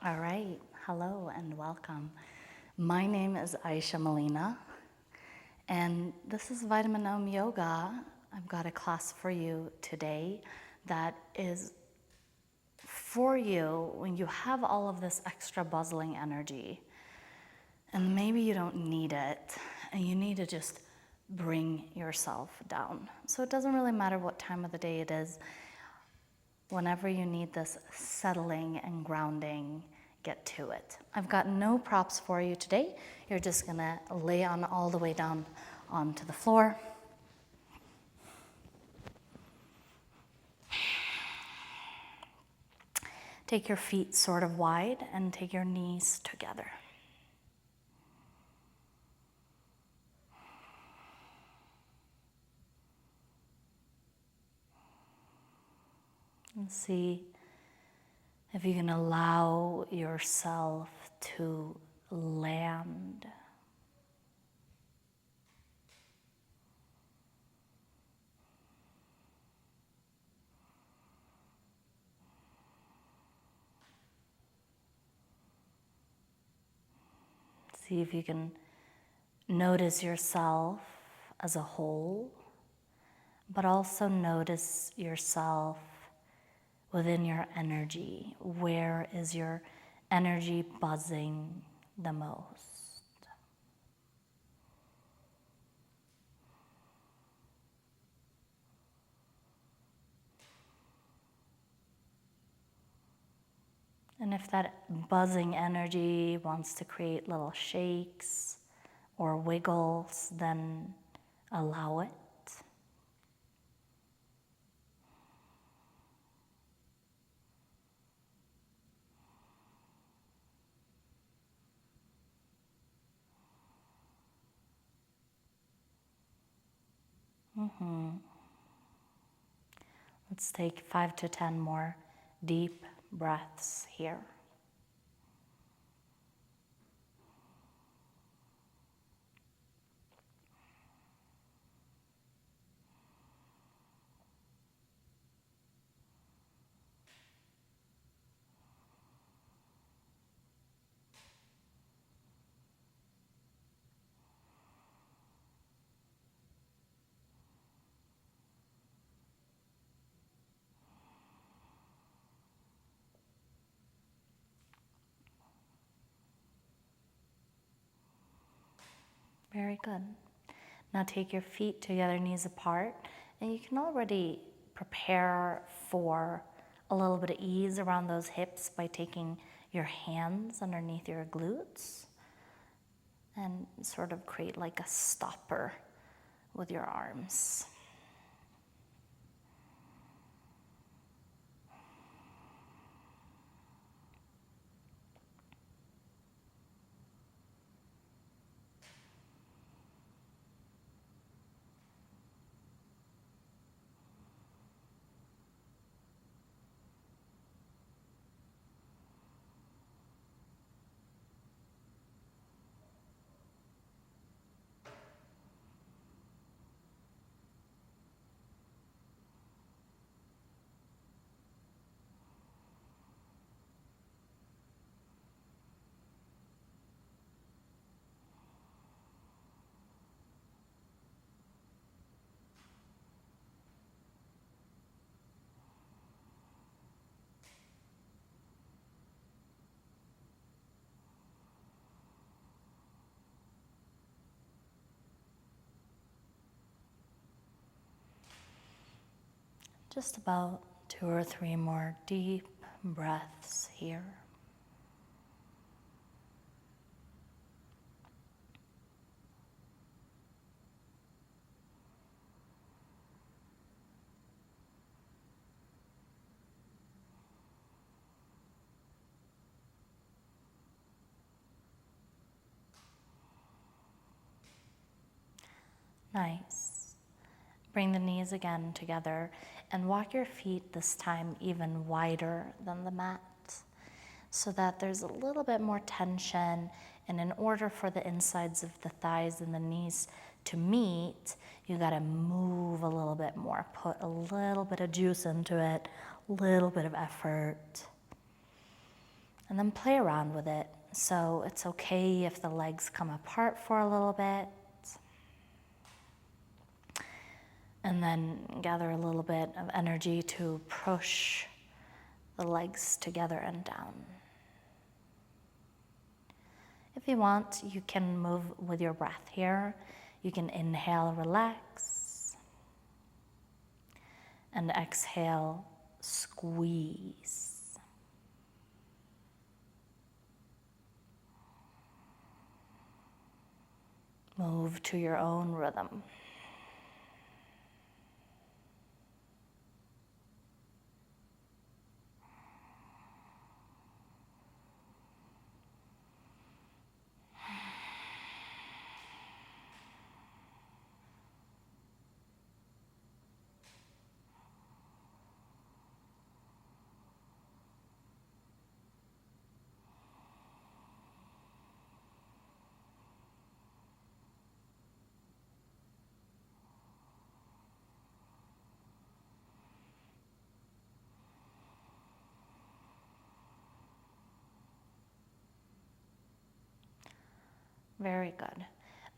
All right, hello and welcome. My name is Aisha Melina, and this is Vitamin Om Yoga. I've got a class for you today that is for you when you have all of this extra buzzing energy, and maybe you don't need it, and you need to just bring yourself down. So it doesn't really matter what time of the day it is. Whenever you need this settling and grounding, get to it. I've got no props for you today. You're just gonna lay on all the way down onto the floor. Take your feet sort of wide and take your knees together. And see if you can allow yourself to land. See if you can notice yourself as a whole, but also notice yourself within your energy. Where is your energy buzzing the most? And if that buzzing energy wants to create little shakes or wiggles, then allow it. Let's take 5 to 10 more deep breaths here. Very good. Now take your feet together, knees apart, and you can already prepare for a little bit of ease around those hips by taking your hands underneath your glutes and sort of create like a stopper with your arms. Just about 2 or 3 more deep breaths here. Nice. Bring the knees again together and walk your feet this time even wider than the mat so that there's a little bit more tension. And in order for the insides of the thighs and the knees to meet, you gotta move a little bit more, put a little bit of juice into it, a little bit of effort. And then play around with it. So it's okay if the legs come apart for a little bit. And then gather a little bit of energy to push the legs together and down. If you want, you can move with your breath here. You can inhale, relax, and exhale, squeeze. Move to your own rhythm. Very good.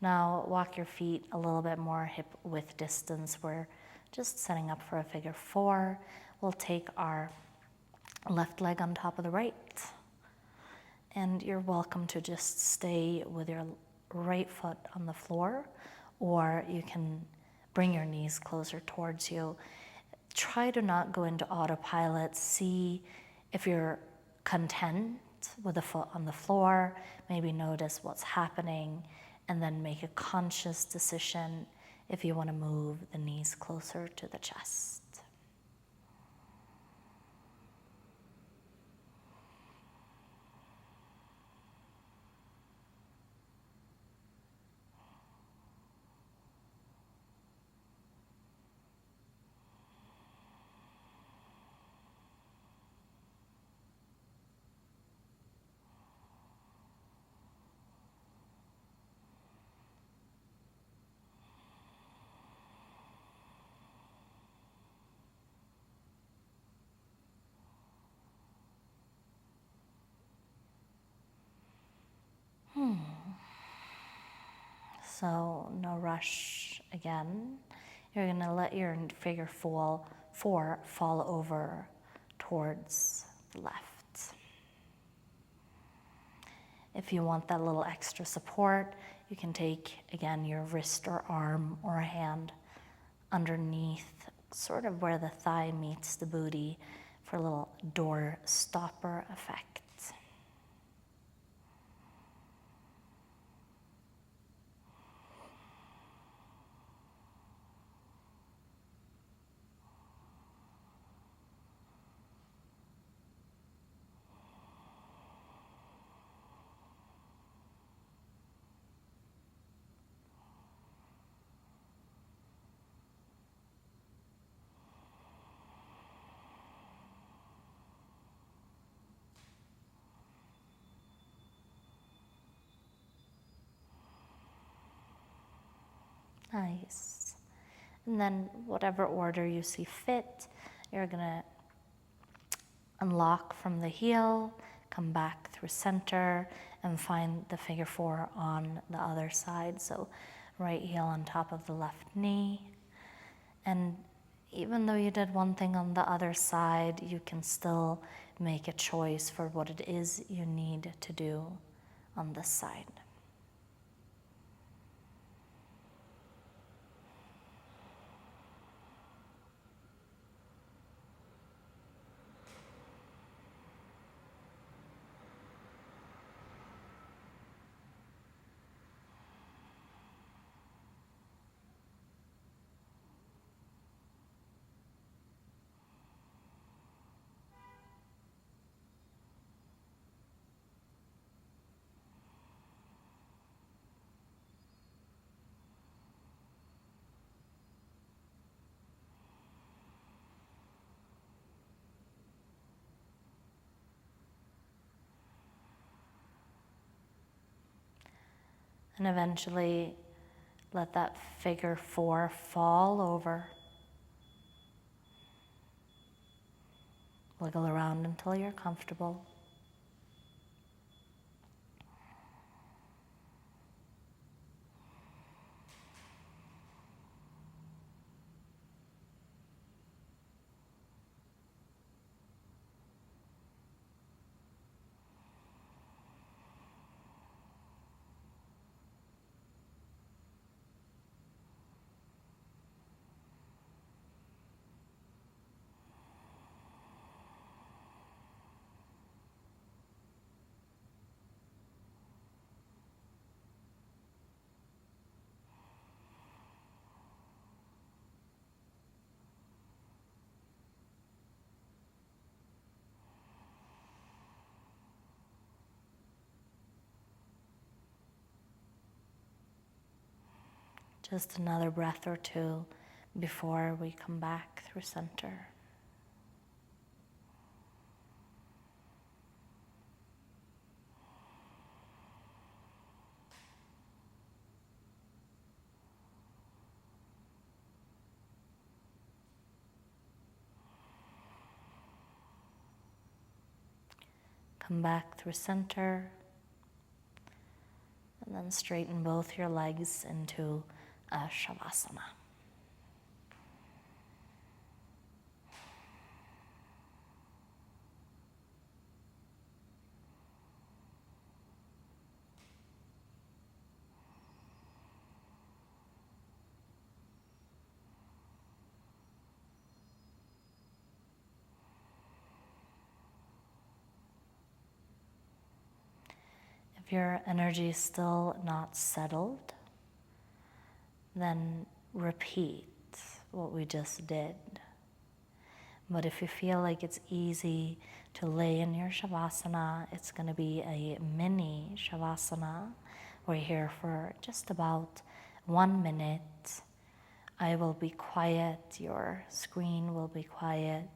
Now walk your feet a little bit more hip width distance. We're just setting up for a figure four. We'll take our left leg on top of the right. And you're welcome to just stay with your right foot on the floor, or you can bring your knees closer towards you. Try to not go into autopilot. See if you're content with the foot on the floor. Maybe notice what's happening, and then make a conscious decision if you want to move the knees closer to the chest. So no rush again. You're gonna let your figure four fall over towards the left. If you want that little extra support, you can take, again, your wrist or arm or a hand underneath, sort of where the thigh meets the booty, for a little door stopper effect. Nice. And then whatever order you see fit, you're gonna unlock from the heel, come back through center, and find the figure four on the other side. So right heel on top of the left knee. And even though you did one thing on the other side, you can still make a choice for what it is you need to do on this side. And eventually let that figure four fall over. Wiggle around until you're comfortable. Just another breath or two before we come back through center. Come back through center, and then straighten both your legs into a Shavasana. If your energy is still not settled, then repeat what we just did. But if you feel like it's easy to lay in your Shavasana, it's going to be a mini Shavasana. We're here for just about 1 minute. I will be quiet, your screen will be quiet.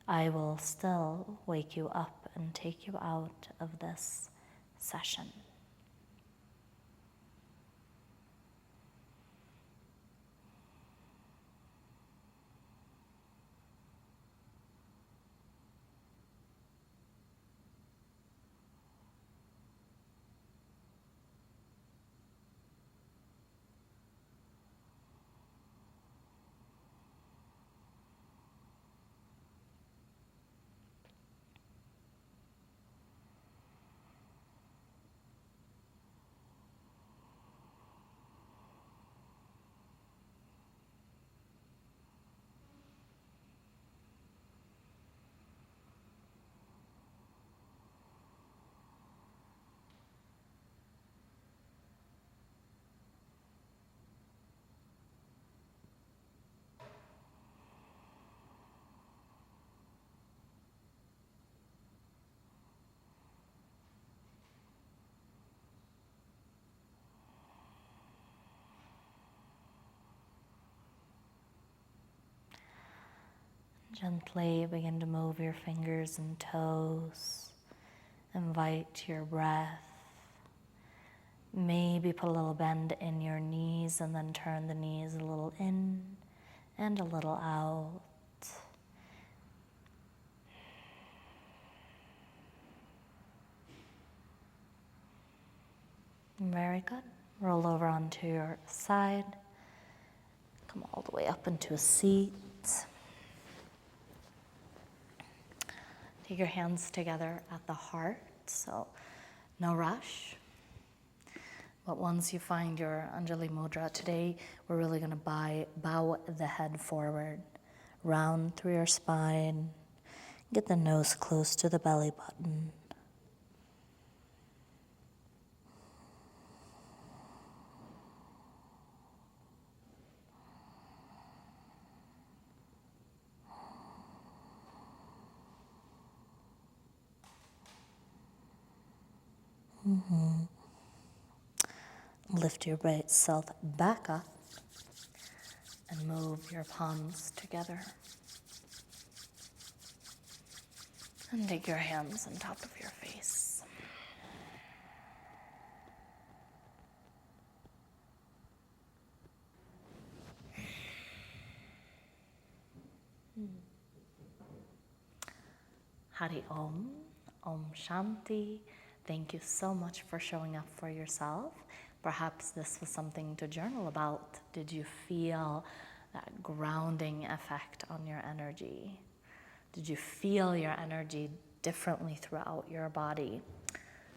I will still wake you up and take you out of this session. Gently begin to move your fingers and toes. Invite your breath. Maybe put a little bend in your knees and then turn the knees a little in and a little out. Very good. Roll over onto your side. Come all the way up into a seat. Take your hands together at the heart, so no rush. But once you find your Anjali Mudra, today we're really going to bow the head forward, round through your spine, get the nose close to the belly button. Lift your right self back up and move your palms together. And take your hands on top of your face. Hari Om, Om Shanti. Thank you so much for showing up for yourself. Perhaps this was something to journal about. Did you feel that grounding effect on your energy? Did you feel your energy differently throughout your body?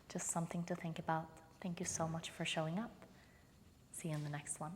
Just something to think about. Thank you so much for showing up. See you in the next one.